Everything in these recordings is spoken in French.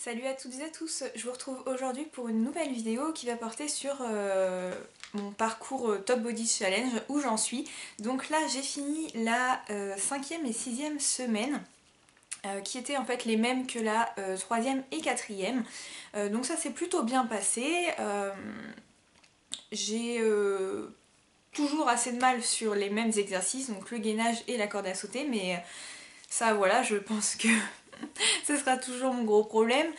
Salut à toutes et à tous, je vous retrouve aujourd'hui pour une nouvelle vidéo qui va porter sur mon parcours Top Body Challenge, où j'en suis. Donc là j'ai fini la 5e et 6e semaine, qui étaient en fait les mêmes que la 3e et 4e. Donc ça s'est plutôt bien passé. J'ai toujours assez de mal sur les mêmes exercices, donc le gainage et la corde à sauter, mais ça voilà, je pense que ce sera toujours mon gros problème.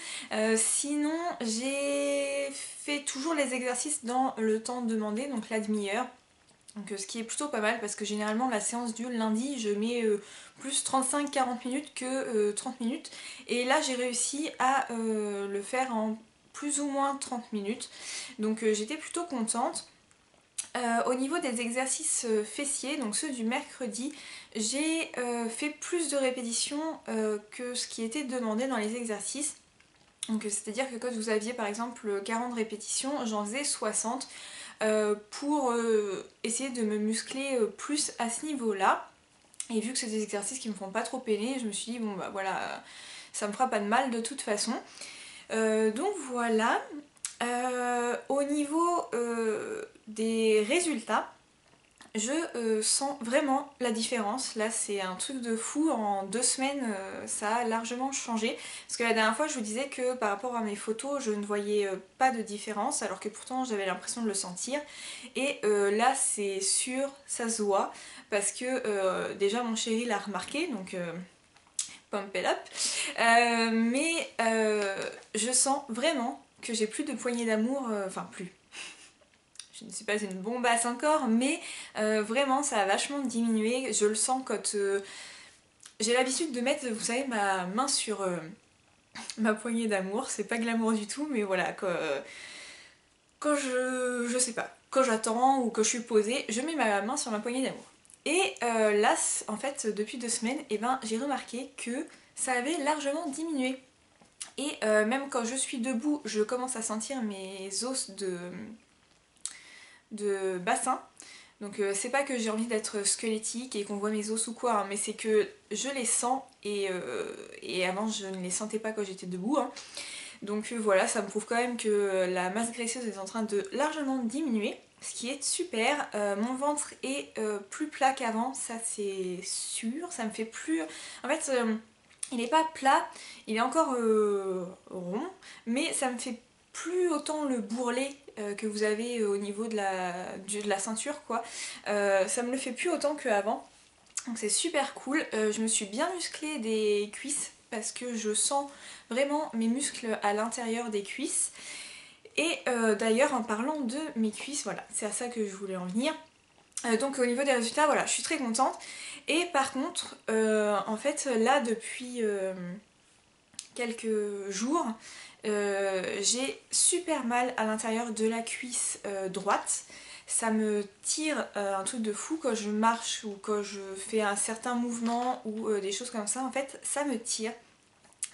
Sinon, j'ai fait toujours les exercices dans le temps demandé, donc la demi-heure. Donc, ce qui est plutôt pas mal parce que généralement la séance du lundi, je mets plus 35-40 minutes que 30 minutes. Et là, j'ai réussi à le faire en plus ou moins 30 minutes. Donc, j'étais plutôt contente. Au niveau des exercices fessiers, donc ceux du mercredi, j'ai fait plus de répétitions que ce qui était demandé dans les exercices. Donc c'est-à-dire que quand vous aviez par exemple 40 répétitions, j'en faisais 60 pour essayer de me muscler plus à ce niveau-là. Et vu que c'est des exercices qui me font pas trop peiner, je me suis dit bon bah voilà, ça me fera pas de mal de toute façon. Donc voilà. Au niveau des résultats, je sens vraiment la différence. Là c'est un truc de fou, en 2 semaines ça a largement changé. Parce que la dernière fois je vous disais que par rapport à mes photos je ne voyais pas de différence, alors que pourtant j'avais l'impression de le sentir. Et là c'est sûr, ça se voit, parce que déjà mon chéri l'a remarqué, donc pump it up. Mais je sens vraiment que j'ai plus de poignée d'amour, enfin plus, je ne suis pas une bombasse encore, mais vraiment ça a vachement diminué. Je le sens quand j'ai l'habitude de mettre, vous savez, ma main sur ma poignée d'amour. C'est pas glamour du tout, mais voilà, quand je sais pas, quand j'attends ou que je suis posée, je mets ma main sur ma poignée d'amour. Et là, en fait, depuis 2 semaines, eh ben, j'ai remarqué que ça avait largement diminué. Et même quand je suis debout, je commence à sentir mes os de bassin. Donc c'est pas que j'ai envie d'être squelettique et qu'on voit mes os ou quoi, hein, mais c'est que je les sens et avant je ne les sentais pas quand j'étais debout. Hein. Donc voilà, ça me prouve quand même que la masse graisseuse est en train de largement diminuer, ce qui est super. Mon ventre est plus plat qu'avant, ça c'est sûr, ça me fait plus... En fait, il n'est pas plat, il est encore rond, mais ça me fait plus autant le bourrelet que vous avez au niveau de la ceinture, quoi. Ça me le fait plus autant qu'avant. Donc c'est super cool. Je me suis bien musclée des cuisses parce que je sens vraiment mes muscles à l'intérieur des cuisses. Et d'ailleurs, en parlant de mes cuisses, voilà, c'est à ça que je voulais en venir. Donc au niveau des résultats, voilà, je suis très contente. Et par contre, en fait, là depuis quelques jours, j'ai super mal à l'intérieur de la cuisse droite. Ça me tire un truc de fou quand je marche ou quand je fais un certain mouvement ou des choses comme ça. En fait, ça me tire.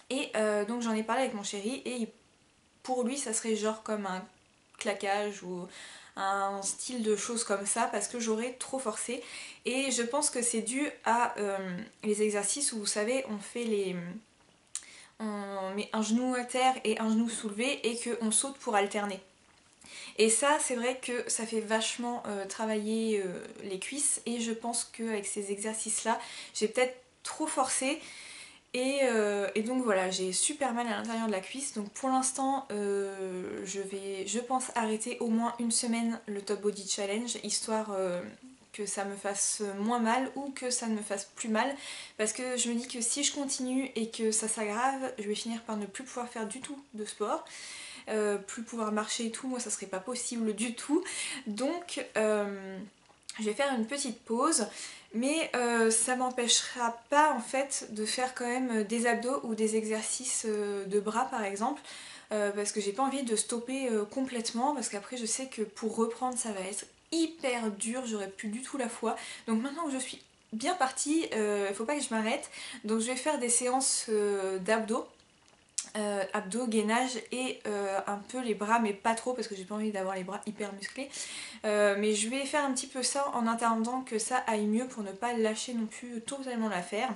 Et donc j'en ai parlé avec mon chéri et pour lui ça serait genre comme un claquage ou un style de choses comme ça parce que j'aurais trop forcé. Et je pense que c'est dû à les exercices où vous savez on fait les... On met un genou à terre et un genou soulevé et qu'on saute pour alterner. Et ça, c'est vrai que ça fait vachement travailler les cuisses et je pense qu'avec ces exercices-là, j'ai peut-être trop forcé et donc voilà, j'ai super mal à l'intérieur de la cuisse. Donc pour l'instant, je pense, arrêter au moins une semaine le Top Body Challenge, histoire que ça me fasse moins mal ou que ça ne me fasse plus mal. Parce que je me dis que si je continue et que ça s'aggrave, je vais finir par ne plus pouvoir faire du tout de sport. Plus pouvoir marcher et tout, moi ça serait pas possible du tout. Donc je vais faire une petite pause, mais ça m'empêchera pas en fait de faire quand même des abdos ou des exercices de bras par exemple, parce que j'ai pas envie de stopper complètement, parce qu'après je sais que pour reprendre ça va être hyper dur, j'aurai plus du tout la foi. Donc maintenant que je suis bien partie, il faut pas que je m'arrête, donc je vais faire des séances d'abdos. Abdos, gainage et un peu les bras, mais pas trop parce que j'ai pas envie d'avoir les bras hyper musclés. Mais je vais faire un petit peu ça en attendant que ça aille mieux pour ne pas lâcher non plus totalement l'affaire.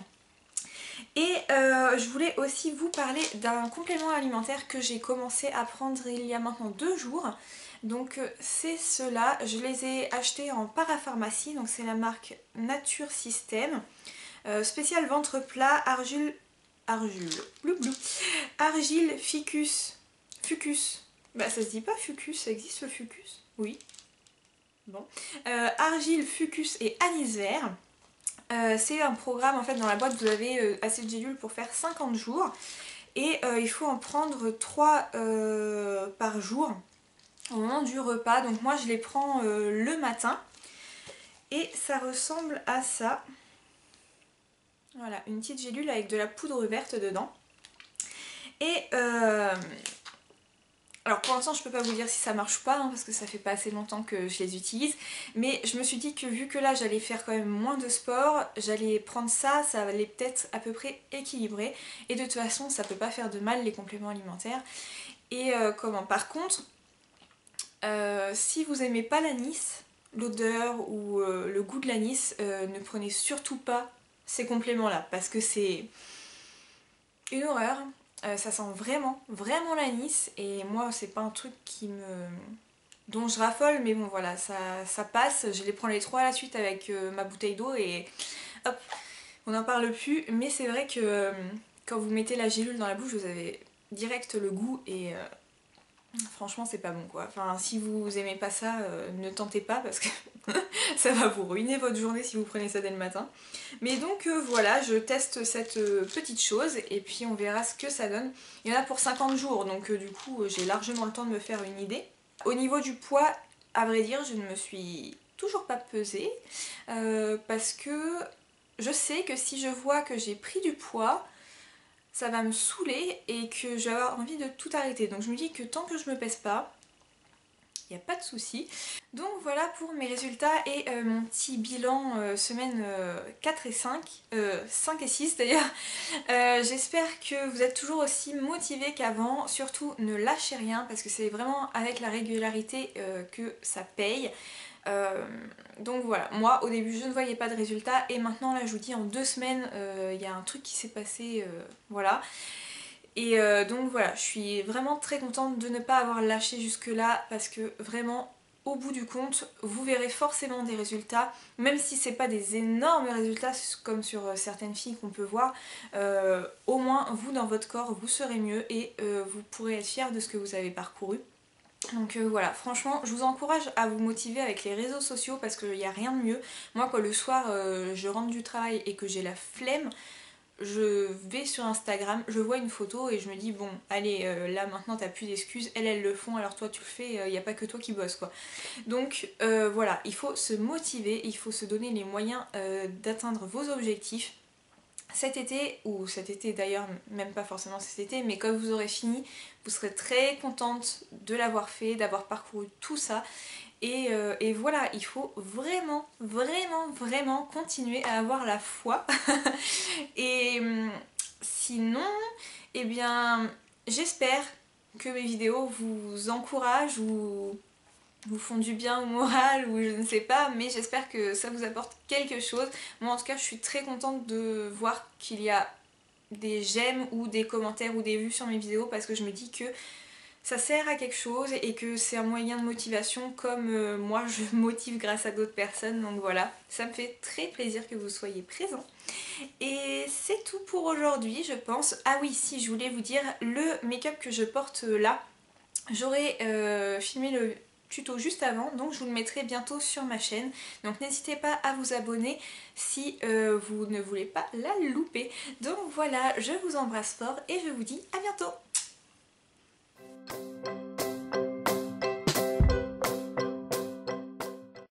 Et je voulais aussi vous parler d'un complément alimentaire que j'ai commencé à prendre il y a maintenant 2 jours. Donc c'est ceux-là, je les ai achetés en parapharmacie, donc c'est la marque Nature System. Spécial ventre plat, argile, fucus. Bah ça se dit pas fucus, ça existe le fucus? Oui. Bon. Argile, fucus et anis vert. C'est un programme, en fait, dans la boîte vous avez assez de gélules pour faire 50 jours et il faut en prendre 3 par jour au moment du repas. Donc moi je les prends le matin et ça ressemble à ça. Voilà, une petite gélule avec de la poudre verte dedans. Et alors pour l'instant je peux pas vous dire si ça marche ou pas, hein, parce que ça fait pas assez longtemps que je les utilise, mais je me suis dit que vu que là j'allais faire quand même moins de sport, j'allais prendre ça, ça allait peut-être à peu près équilibrer, et de toute façon ça peut pas faire de mal les compléments alimentaires. Et comment, par contre, si vous aimez pas l'anis, l'odeur ou le goût de l'anis, ne prenez surtout pas ces compléments là, parce que c'est une horreur. Ça sent vraiment, vraiment l'anis et moi c'est pas un truc dont je raffole, mais bon voilà, ça passe. Je les prends les 3 à la suite avec ma bouteille d'eau et hop, on n'en parle plus. Mais c'est vrai que quand vous mettez la gélule dans la bouche, vous avez direct le goût et franchement c'est pas bon quoi. Enfin si vous aimez pas ça, ne tentez pas parce que ça va vous ruiner votre journée si vous prenez ça dès le matin. Mais donc voilà, je teste cette petite chose et puis on verra ce que ça donne. Il y en a pour 50 jours donc du coup j'ai largement le temps de me faire une idée. Au niveau du poids, à vrai dire, je ne me suis toujours pas pesée parce que je sais que si je vois que j'ai pris du poids, ça va me saouler et que je vais avoir envie de tout arrêter. Donc je me dis que tant que je me pèse pas, il n'y a pas de souci. Donc voilà pour mes résultats et mon petit bilan semaine 4 et 5, 5 et 6 d'ailleurs. J'espère que vous êtes toujours aussi motivés qu'avant, surtout ne lâchez rien parce que c'est vraiment avec la régularité que ça paye. Donc voilà, moi au début je ne voyais pas de résultats et maintenant là je vous dis en 2 semaines il y a un truc qui s'est passé, voilà. Et donc voilà, je suis vraiment très contente de ne pas avoir lâché jusque là parce que vraiment au bout du compte vous verrez forcément des résultats, même si c'est pas des énormes résultats comme sur certaines filles qu'on peut voir, au moins vous dans votre corps vous serez mieux et vous pourrez être fiers de ce que vous avez parcouru. Donc voilà, franchement je vous encourage à vous motiver avec les réseaux sociaux parce qu'il n'y a rien de mieux. Moi quand le soir je rentre du travail et que j'ai la flemme, je vais sur Instagram, je vois une photo et je me dis bon allez là maintenant t'as plus d'excuses, elles le font alors toi tu le fais, il n'y a pas que toi qui bosse quoi. Donc voilà, il faut se motiver, il faut se donner les moyens d'atteindre vos objectifs. Cet été d'ailleurs, même pas forcément cet été, mais quand vous aurez fini, vous serez très contente de l'avoir fait, d'avoir parcouru tout ça. Et voilà, il faut vraiment, vraiment, vraiment continuer à avoir la foi. Et sinon, eh bien, j'espère que mes vidéos vous encouragent ou vous font du bien au moral ou je ne sais pas, mais j'espère que ça vous apporte quelque chose. Moi en tout cas je suis très contente de voir qu'il y a des j'aime ou des commentaires ou des vues sur mes vidéos parce que je me dis que ça sert à quelque chose et que c'est un moyen de motivation comme moi je motive grâce à d'autres personnes, donc voilà, ça me fait très plaisir que vous soyez présents. Et c'est tout pour aujourd'hui je pense. Ah oui, si je voulais vous dire, le make-up que je porte là, j'aurais filmé le tuto juste avant, donc je vous le mettrai bientôt sur ma chaîne. Donc n'hésitez pas à vous abonner si vous ne voulez pas la louper. Donc voilà, je vous embrasse fort et je vous dis à bientôt.